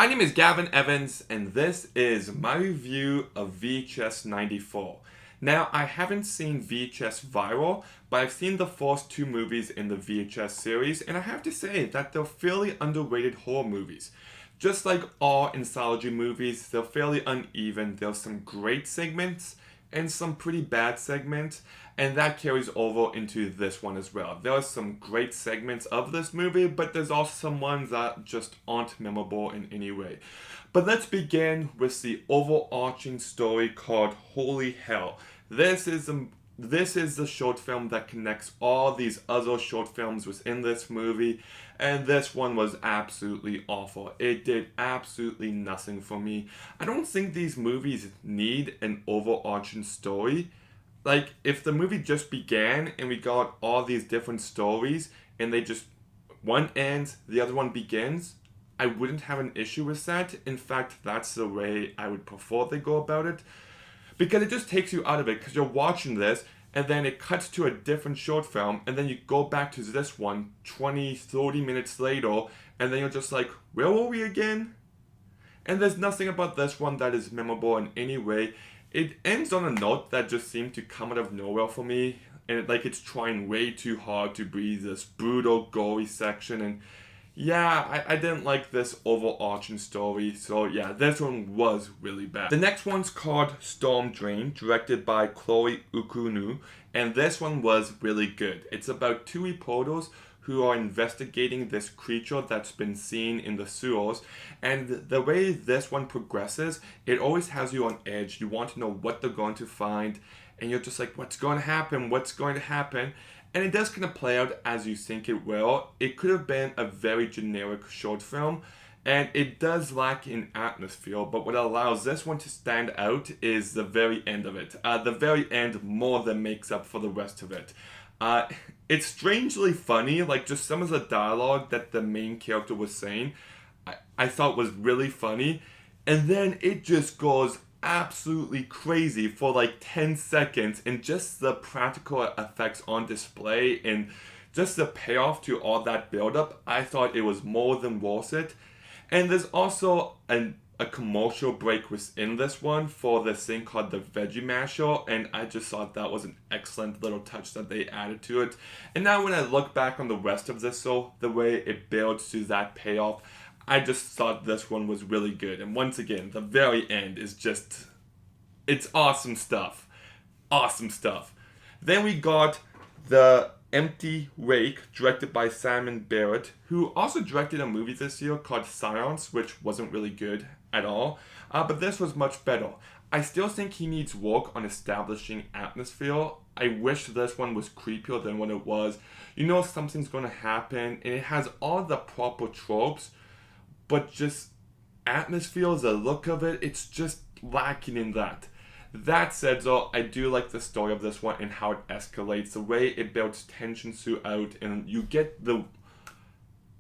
My name is Gavin Evans, and this is my review of VHS 94. Now, I haven't seen VHS Viral, but I've seen the first two movies in the VHS series, and I have to say that they're fairly underrated horror movies. Just like all anthology movies, they're fairly uneven. There's some great segments and some pretty bad segments, and that carries over into this one as well. There are some great segments of this movie, but there's also some ones that just aren't memorable in any way. But let's begin with the overarching story called Holy Hell. This is the short film that connects all these other short films within this movie, and this one was absolutely awful. It did absolutely nothing for me. I don't think these movies need an overarching story. Like, if the movie just began and we got all these different stories and they just, one ends, the other one begins, I wouldn't have an issue with that. In fact, that's the way I would prefer they go about it. Because it just takes you out of it, because you're watching this, and then it cuts to a different short film, and then you go back to this one 20, 30 minutes later, and then you're just like, where were we again? And there's nothing about this one that is memorable in any way. It ends on a note that just seemed to come out of nowhere for me, and it's trying way too hard to be this brutal, gory section, and yeah, I didn't like this overarching story, so yeah, this one was really bad. The next one's called Storm Drain, directed by Chloe Ukunu, and this one was really good. It's about two reporters who are investigating this creature that's been seen in the sewers, and the way this one progresses, it always has you on edge. You want to know what they're going to find, and you're just like, what's going to happen? What's going to happen? And it does kind of play out as you think it will. It could have been a very generic short film, and it does lack in atmosphere, but what allows this one to stand out is the very end of it. The very end more than makes up for the rest of it. It's strangely funny, like just some of the dialogue that the main character was saying, I thought was really funny, and then it just goes absolutely crazy for like 10 seconds, and just the practical effects on display and just the payoff to all that build-up, I thought it was more than worth it. And there's also a commercial break within this one for this thing called the Veggie Masher, and I just thought that was an excellent little touch that they added to it. And now when I look back on the rest of this, so the way it builds to that payoff, I just thought this one was really good. And once again, the very end is just, it's awesome stuff. Awesome stuff. Then we got The Empty Rake, directed by Simon Barrett, who also directed a movie this year called Silence, which wasn't really good at all. But this was much better. I still think he needs work on establishing atmosphere. I wish this one was creepier than what it was. You know something's going to happen, and it has all the proper tropes, but just atmosphere, the look of it, it's just lacking in that. That said, though, I do like the story of this one and how it escalates, the way it builds tension throughout, and you get the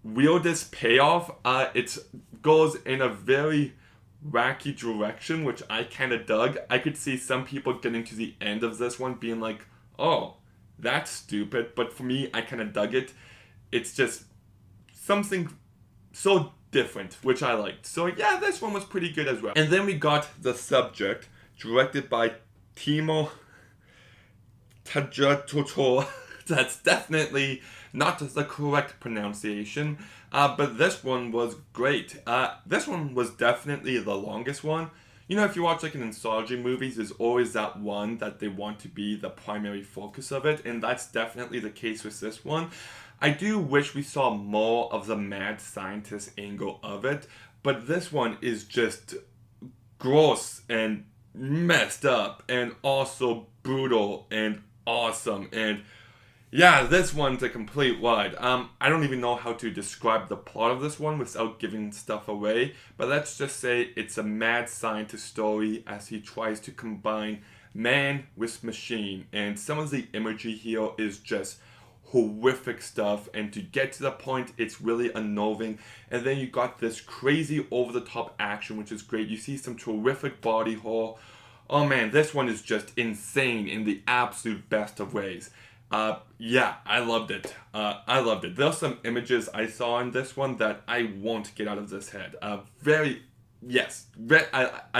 weirdest payoff. It goes in a very wacky direction, which I kind of dug. I could see some people getting to the end of this one being like, oh, that's stupid, but for me, I kind of dug it. It's just something so different, which I liked. So yeah, this one was pretty good as well. And then we got The Subject, directed by Timo Tajatoto. That's definitely not the correct pronunciation, but this one was great. This one was definitely the longest one. You know, if you watch like an anthology movies, there's always that one that they want to be the primary focus of it, and that's definitely the case with this one. I do wish we saw more of the mad scientist angle of it, but this one is just gross and messed up and also brutal and awesome, and yeah, this one's a complete ride. I don't even know how to describe the plot of this one without giving stuff away, but let's just say it's a mad scientist story as he tries to combine man with machine, and some of the imagery here is just horrific stuff, and to get to the point, it's really unnerving. And then you got this crazy over-the-top action, which is great. You see some terrific body horror. Oh man, this one is just insane in the absolute best of ways. Yeah, I loved it. I loved it. There's some images I saw in this one that I won't get out of this head. I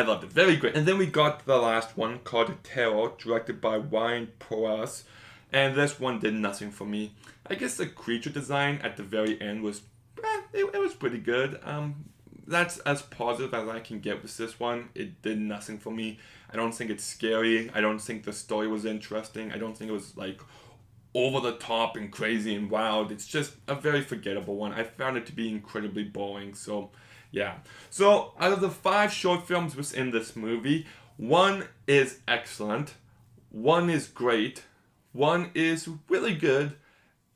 loved it. Very great. And then we got the last one called Terror, directed by Ryan Porras. And this one did nothing for me. I guess the creature design at the very end was, it was pretty good. That's as positive as I can get with this one. It did nothing for me. I don't think it's scary. I don't think the story was interesting. I don't think it was like over the top and crazy and wild. It's just a very forgettable one. I found it to be incredibly boring. So, yeah. So, out of the 5 short films within this movie, 1 is excellent, 1 is great, 1 is really good,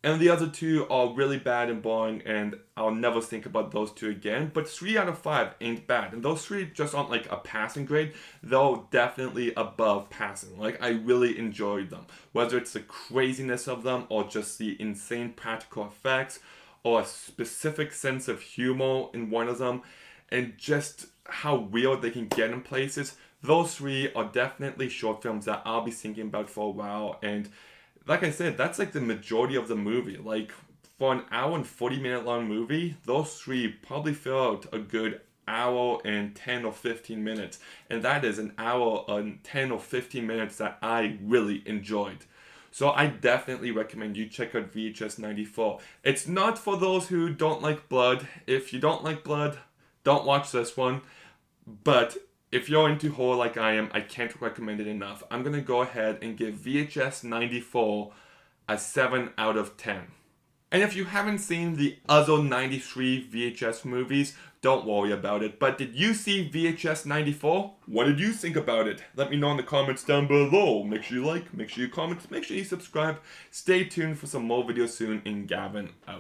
and the other 2 are really bad and boring, and I'll never think about those 2 again. But 3 out of 5 ain't bad. And those 3 just aren't like a passing grade, though definitely above passing. Like, I really enjoyed them. Whether it's the craziness of them, or just the insane practical effects, or a specific sense of humor in one of them, and just how weird they can get in places. Those 3 are definitely short films that I'll be thinking about for a while, and like I said, that's like the majority of the movie. Like, for an hour and 40-minute long movie, those 3 probably fill out a good hour and 10 or 15 minutes. And that is an hour and 10 or 15 minutes that I really enjoyed. So I definitely recommend you check out VHS 94. It's not for those who don't like blood. If you don't like blood, don't watch this one. But if you're into horror like I am, I can't recommend it enough. I'm going to go ahead and give VHS 94 a 7 out of 10. And if you haven't seen the other 93 VHS movies, don't worry about it. But did you see VHS 94? What did you think about it? Let me know in the comments down below. Make sure you like, make sure you comment, make sure you subscribe. Stay tuned for some more videos soon, and Gavin out.